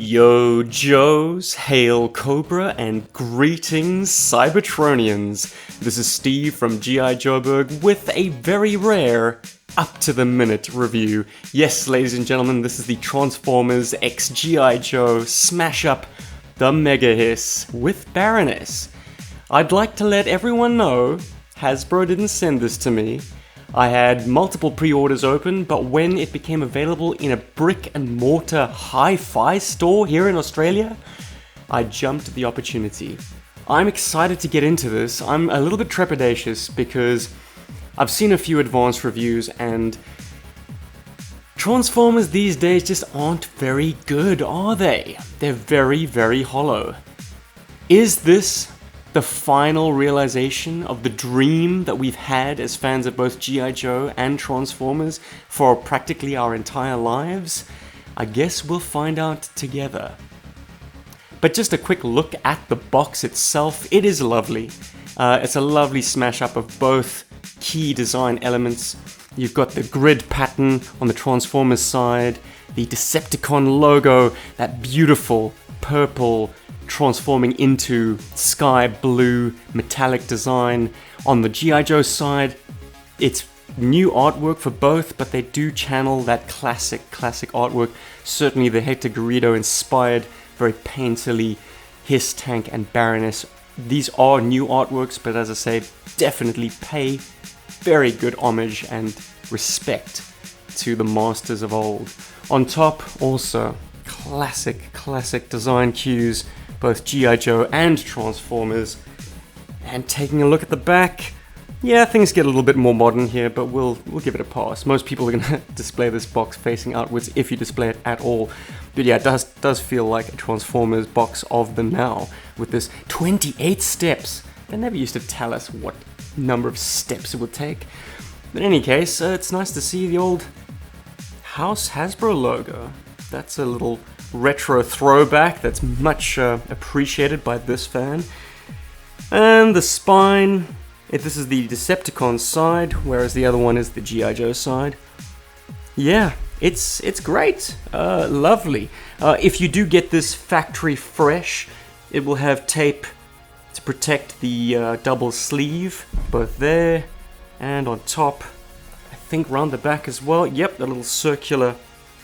Yo Joes, hail Cobra, and greetings Cybertronians. This is Steve from G.I. Joeberg with a very rare, up-to-the-minute review. Yes, ladies and gentlemen, this is the Transformers x G.I. Joe smash-up, the Mega Hiss, with Baroness. I'd like to let everyone know, Hasbro didn't send this to me. I had multiple pre-orders open, but when it became available in a brick-and-mortar hi-fi store here in Australia, I jumped at the opportunity. I'm excited to get into this. I'm a little bit trepidatious because I've seen a few advanced reviews and Transformers these days just aren't very good, are they? They're very, very hollow. Is this the final realization of the dream that we've had as fans of both G.I. Joe and Transformers for practically our entire lives? I guess we'll find out together. But just a quick look at the box itself, it is lovely. It's a lovely smash up of both key design elements. You've got the grid pattern on the Transformers side, the Decepticon logo, that beautiful purple transforming into sky blue metallic design. On the G.I. Joe side, it's new artwork for both, but they do channel that classic artwork. Certainly the Hector Garrido inspired, very painterly Hiss Tank and Baroness. These are new artworks, but as I say, definitely pay very good homage and respect to the masters of old. On top, also classic design cues, both G.I. Joe and Transformers. And taking a look at the back, yeah, things get a little bit more modern here, but we'll give it a pass. Most people are going to display this box facing outwards if you display it at all. But yeah, it does feel like a Transformers box of the now, with this 28 steps. They never used to tell us what number of steps it would take. But in any case, it's nice to see the old House Hasbro logo. That's a little retro throwback that's much appreciated by this fan. And the spine, this is the Decepticon side, whereas the other one is the G.I. Joe side. Yeah, it's great, lovely. If you do get this factory fresh, it will have tape to protect the double sleeve, both there and on top. I think round the back as well. Yep, the little circular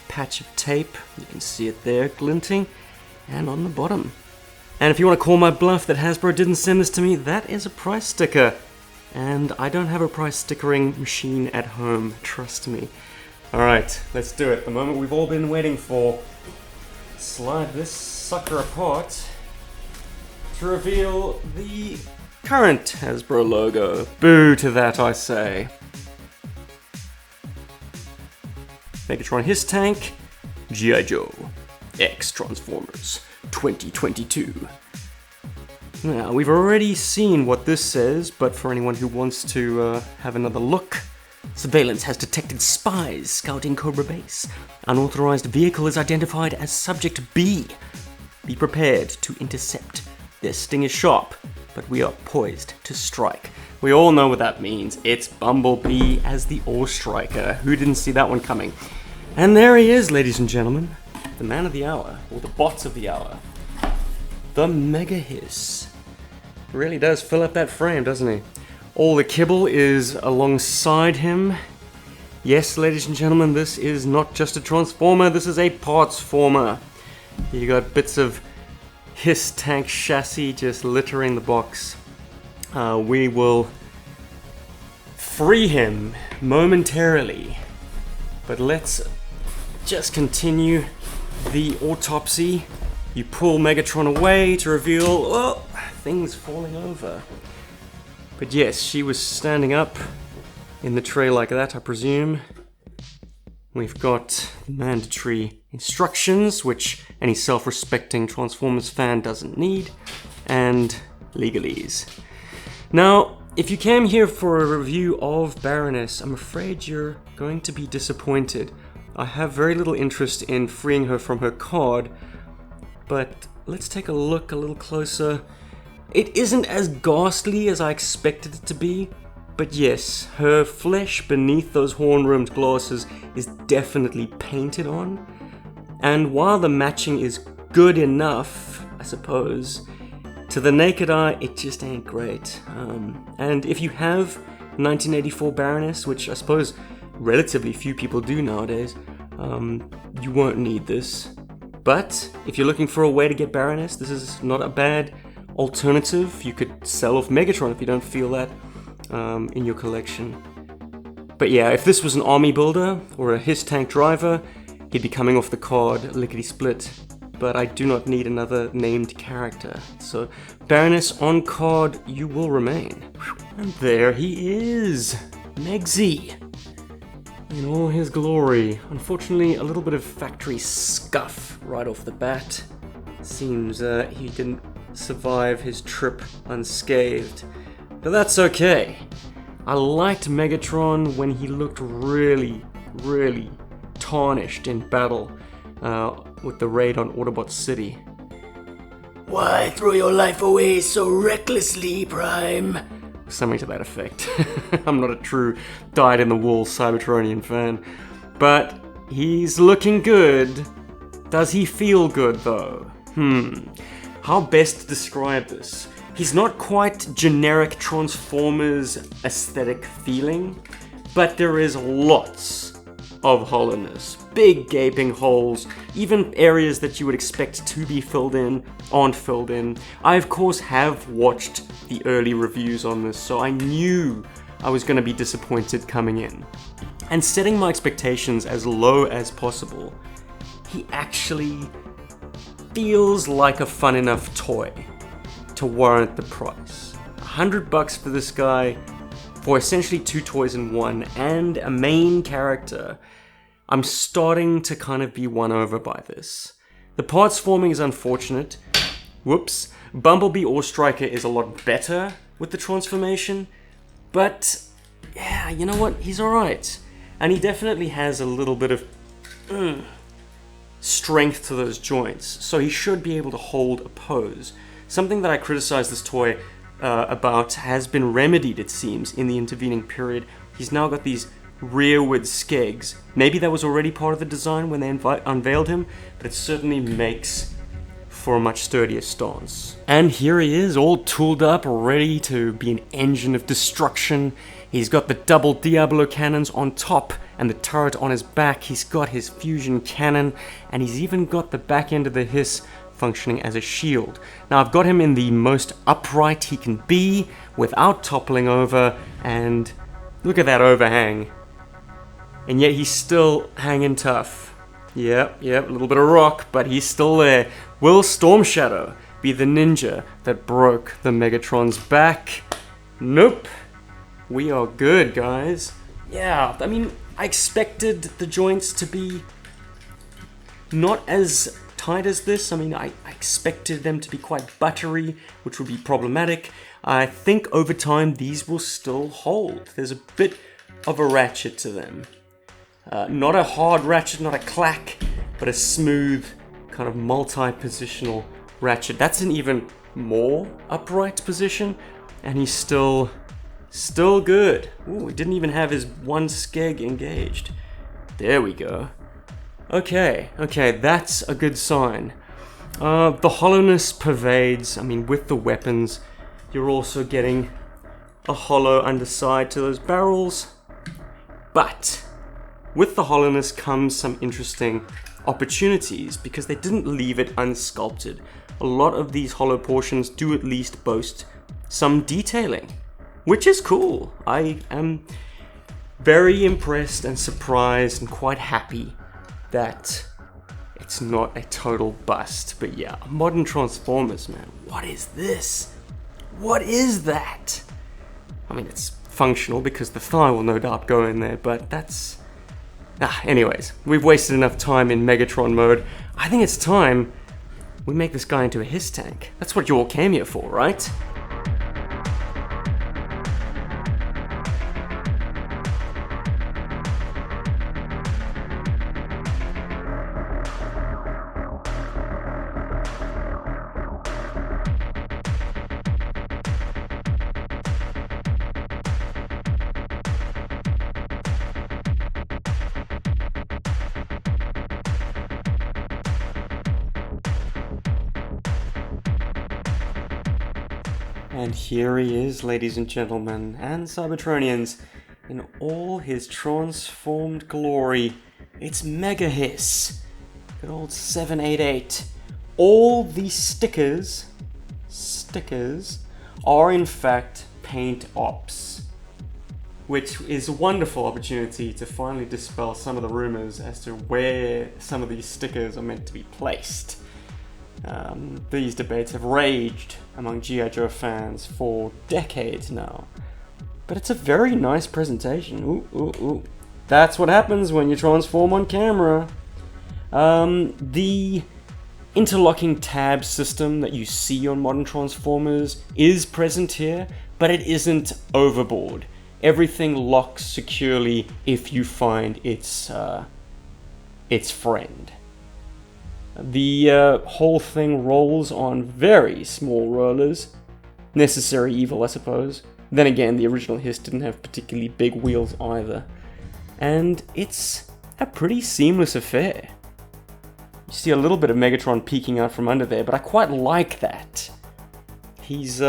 patch of tape, you can see it there glinting, and on the bottom. And if you want to call my bluff that Hasbro didn't send this to me, that is a price sticker, and I don't have a price stickering machine at home, trust me. Alright, let's do it, the moment we've all been waiting for. Slide this sucker apart to reveal the current Hasbro logo. Boo to that, I say. Megatron Hiss Tank, G.I. Joe, X Transformers 2022. Now, we've already seen what this says, but for anyone who wants to have another look, surveillance has detected spies scouting Cobra Base. Unauthorized vehicle is identified as Subject B. Be prepared to intercept. Their sting is sharp, but we are poised to strike. We all know what that means. It's Bumblebee as the All-Striker. Who didn't see that one coming? And there he is, ladies and gentlemen. The man of the hour, or the bots of the hour. The Mega Hiss. Really does fill up that frame, doesn't he? All the kibble is alongside him. Yes, ladies and gentlemen, this is not just a Transformer, this is a Partsformer. You got bits of Hiss Tank chassis just littering the box. We will free him momentarily, but let's just continue the autopsy. You pull Megatron away to reveal, things falling over. But yes, she was standing up in the tray like that, I presume. We've got mandatory instructions, which any self-respecting Transformers fan doesn't need, and legalese. Now, if you came here for a review of Baroness, I'm afraid you're going to be disappointed. I have very little interest in freeing her from her card, but let's take a look a little closer. It isn't as ghastly as I expected it to be, but yes, her flesh beneath those horn-rimmed glasses is definitely painted on, and while the matching is good enough, I suppose. To the naked eye, it just ain't great. And if you have 1984 Baroness, which I suppose relatively few people do nowadays, you won't need this. But if you're looking for a way to get Baroness, this is not a bad alternative. You could sell off Megatron if you don't feel that in your collection. But yeah, if this was an army builder or a HISS tank driver, he'd be coming off the card lickety-split. But I do not need another named character. So Baroness on card, you will remain. And there he is, Megsy, in all his glory. Unfortunately, a little bit of factory scuff right off the bat. Seems he didn't survive his trip unscathed. But that's okay. I liked Megatron when he looked really, really tarnished in battle with the raid on Autobot City. Why throw your life away so recklessly, Prime? Something to that effect. I'm not a true dyed-in-the-wool Cybertronian fan. But he's looking good. Does he feel good, though? How best to describe this? He's not quite generic Transformers aesthetic feeling, but there is lots of hollowness. Big gaping holes, even areas that you would expect to be filled in aren't filled in. I of course have watched the early reviews on this, so I knew I was going to be disappointed coming in. And setting my expectations as low as possible, he actually feels like a fun enough toy to warrant the price. $100 for this guy, for essentially 2 toys in one, and a main character. I'm starting to kind of be won over by this. The parts forming is unfortunate. Whoops. Bumblebee or Striker is a lot better with the transformation, but yeah, you know what? He's alright. And he definitely has a little bit of strength to those joints, so he should be able to hold a pose. Something that I criticized this toy about has been remedied, it seems, in the intervening period. He's now got these rearward skegs. Maybe that was already part of the design when they unveiled him, but it certainly makes for a much sturdier stance. And here he is, all tooled up, ready to be an engine of destruction. He's got the double Diablo cannons on top and the turret on his back. He's got his fusion cannon, and he's even got the back end of the HISS functioning as a shield. Now I've got him in the most upright he can be without toppling over, and look at that overhang. And yet he's still hanging tough. Yep, a little bit of rock, but he's still there. Will Storm Shadow be the ninja that broke the Megatron's back? Nope. We are good, guys. Yeah, I mean, I expected the joints to be not as tight as this. I mean, I expected them to be quite buttery, which would be problematic. I think over time these will still hold. There's a bit of a ratchet to them. Not a hard ratchet, not a clack, but a smooth, kind of multi-positional ratchet. That's an even more upright position, and he's still good. Ooh, he didn't even have his one skeg engaged. There we go. Okay, that's a good sign. The hollowness pervades. I mean, with the weapons, you're also getting a hollow underside to those barrels. But with the hollowness comes some interesting opportunities, because they didn't leave it unsculpted. A lot of these hollow portions do at least boast some detailing, which is cool. I am very impressed and surprised and quite happy that it's not a total bust. But yeah, modern Transformers, man. What is this? What is that? I mean, it's functional because the thigh will no doubt go in there, but that's... anyways, we've wasted enough time in Megatron mode. I think it's time we make this guy into a HISS tank. That's what you all came here for, right? And here he is, ladies and gentlemen, and Cybertronians, in all his transformed glory. It's Megahiss, good old 788. All these stickers are in fact paint ops, which is a wonderful opportunity to finally dispel some of the rumors as to where some of these stickers are meant to be placed. These debates have raged among G.I. Joe fans for decades now. But it's a very nice presentation. Ooh. That's what happens when you transform on camera. The interlocking tab system that you see on modern Transformers is present here, but it isn't overboard. Everything locks securely if you find its friend. The whole thing rolls on very small rollers. Necessary evil, I suppose. Then again, the original Hiss didn't have particularly big wheels either. And it's a pretty seamless affair. You see a little bit of Megatron peeking out from under there, but I quite like that. He's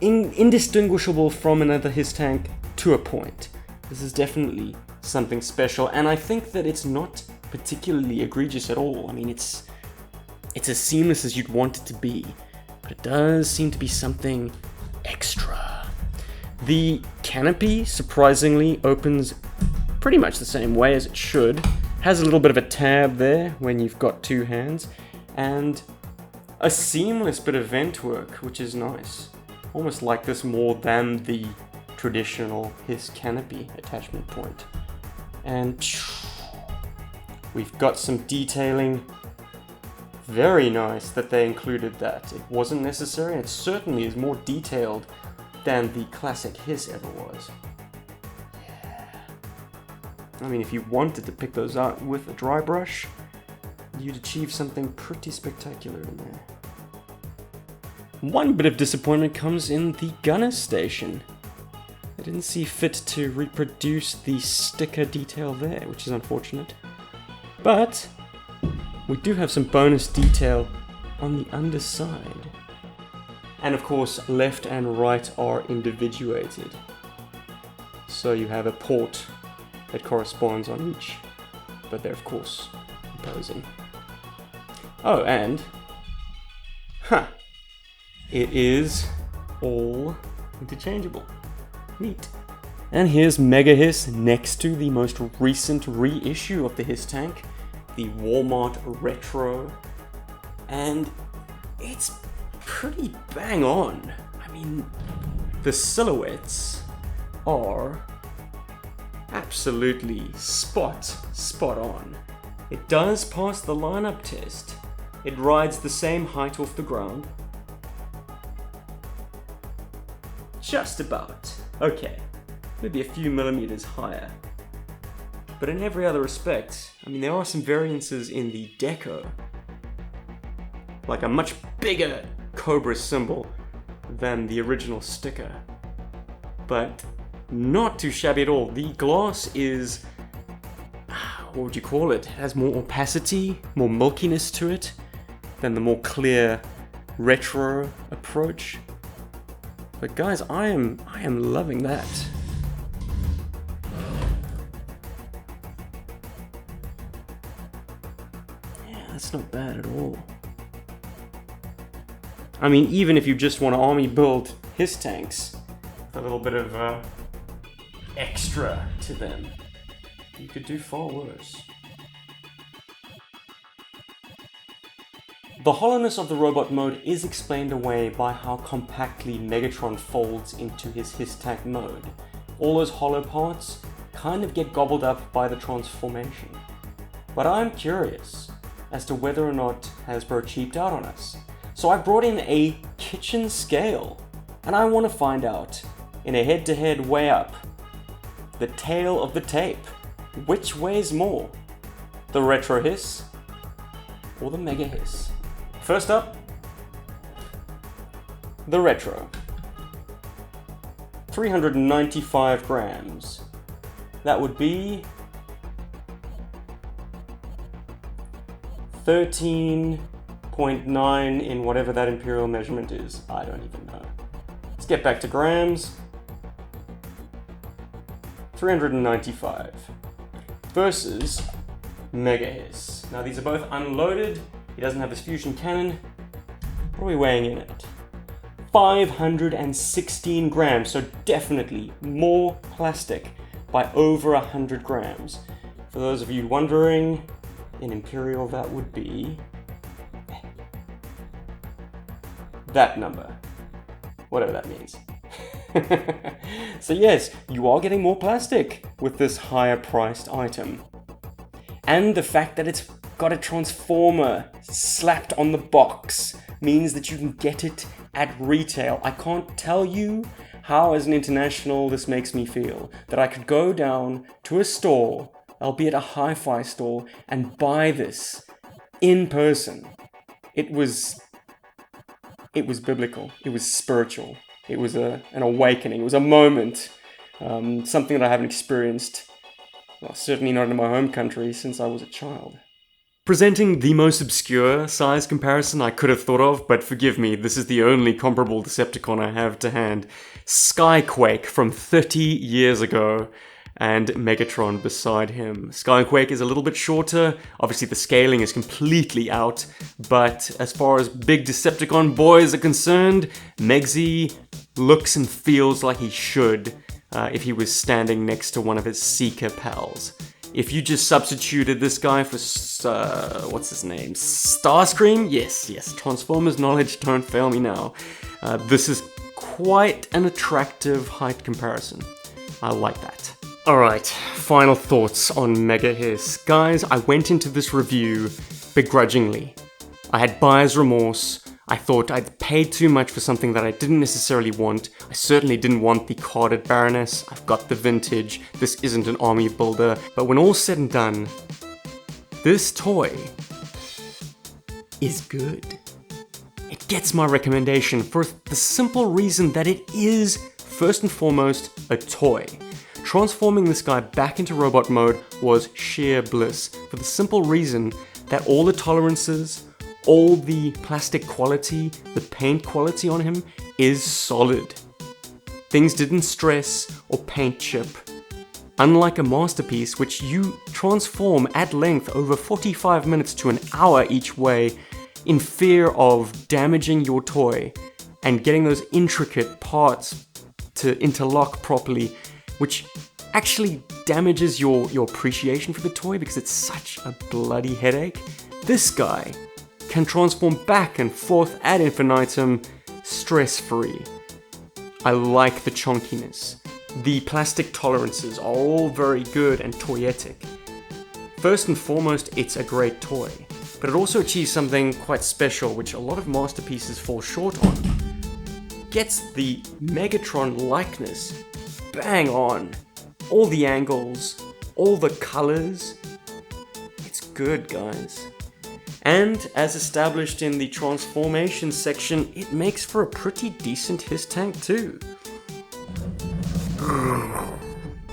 indistinguishable from another Hiss tank to a point. This is definitely something special, and I think that it's not particularly egregious at all. I mean, it's as seamless as you'd want it to be, but it does seem to be something extra. The canopy, surprisingly, opens pretty much the same way as it should. Has a little bit of a tab there when you've got two hands, and a seamless bit of vent work, which is nice. Almost like this more than the traditional Hiss canopy attachment point. And we've got some detailing. Very nice that they included that. It wasn't necessary, and it certainly is more detailed than the classic Hiss ever was. Yeah. I mean, if you wanted to pick those out with a dry brush, you'd achieve something pretty spectacular in there. One bit of disappointment comes in the gunner station. I didn't see fit to reproduce the sticker detail there, which is unfortunate. But we do have some bonus detail on the underside. And of course, left and right are individuated. So you have a port that corresponds on each, but they're of course opposing. Oh, and it is all interchangeable. Neat. And here's Megahiss next to the most recent reissue of the Hiss tank, the Walmart Retro, and it's pretty bang on. I mean, the silhouettes are absolutely spot on. It does pass the lineup test. It rides the same height off the ground. Just about. Okay, maybe a few millimeters higher. But in every other respect, I mean, there are some variances in the deco. Like a much bigger Cobra symbol than the original sticker. But not too shabby at all. The glass is, what would you call it? It has more opacity, more milkiness to it than the more clear retro approach. But guys, I am loving that. Yeah, that's not bad at all. I mean, even if you just want to army build Hiss tanks with a little bit of extra to them, you could do far worse. The hollowness of the robot mode is explained away by how compactly Megatron folds into his Hiss tank mode. All those hollow parts kind of get gobbled up by the transformation. But I'm curious as to whether or not Hasbro cheaped out on us. So I brought in a kitchen scale, and I want to find out, in a head-to-head weigh up, the tail of the tape. Which weighs more? The Retro Hiss or the Mega Hiss? First up, the Retro. 395 grams. That would be 13.9 in whatever that imperial measurement is. I don't even know. Let's get back to grams. 395 versus Mega Hiss. Now these are both unloaded. He doesn't have his fusion cannon. What are we weighing in at? 516 grams, so definitely more plastic by over 100 grams. For those of you wondering, in Imperial that would be that number, whatever that means. So yes, you are getting more plastic with this higher priced item. And the fact that it's got a transformer slapped on the box means that you can get it at retail. I can't tell you how, as an international, this makes me feel. That I could go down to a store, albeit a hi-fi store, and buy this in person. It was biblical. It was spiritual. It was an awakening. It was a moment. Something that I haven't experienced, well, certainly not in my home country, since I was a child. Presenting the most obscure size comparison I could have thought of, but forgive me, this is the only comparable Decepticon I have to hand. Skyquake from 30 years ago, and Megatron beside him. Skyquake is a little bit shorter, obviously the scaling is completely out, but as far as big Decepticon boys are concerned, Megsy looks and feels like he should if he was standing next to one of his Seeker pals. If you just substituted this guy for, what's his name? Starscream? Yes, Transformers knowledge, don't fail me now. This is quite an attractive height comparison. I like that. Alright, final thoughts on Mega Hiss. Guys, I went into this review begrudgingly. I had buyer's remorse. I thought I'd paid too much for something that I didn't necessarily want. I certainly didn't want the carded Baroness. I've got the vintage. This isn't an army builder. But when all's said and done, this toy is good. It gets my recommendation for the simple reason that it is, first and foremost, a toy. Transforming this guy back into robot mode was sheer bliss, for the simple reason that all the tolerances, all the plastic quality, the paint quality on him is solid. Things didn't stress or paint chip. Unlike a masterpiece, which you transform at length over 45 minutes to an hour each way in fear of damaging your toy and getting those intricate parts to interlock properly, which actually damages your appreciation for the toy because it's such a bloody headache. This guy can transform back and forth ad infinitum, stress-free. I like the chunkiness. The plastic tolerances are all very good and toyetic. First and foremost, it's a great toy, but it also achieves something quite special, which a lot of masterpieces fall short on. Gets the Megatron likeness bang on. All the angles, all the colors. It's good, guys. And as established in the transformation section, it makes for a pretty decent Hiss tank too.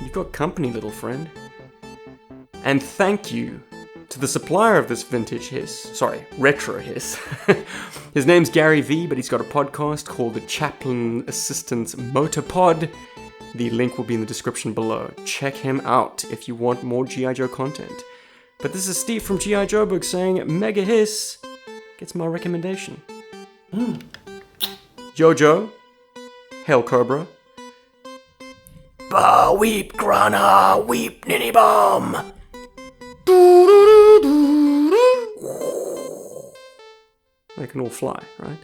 You've got company, little friend. And thank you to the supplier of this vintage retro Hiss. His name's Gary V, but he's got a podcast called the Chaplain Assistant's Motorpod. The link will be in the description below. Check him out if you want more G.I. Joe content. But this is Steve from G.I. Joe Book saying Mega Hiss gets my recommendation. Jojo, Hail Cobra. Bah weep, Grana, weep, Ninny Bomb. They can all fly, right?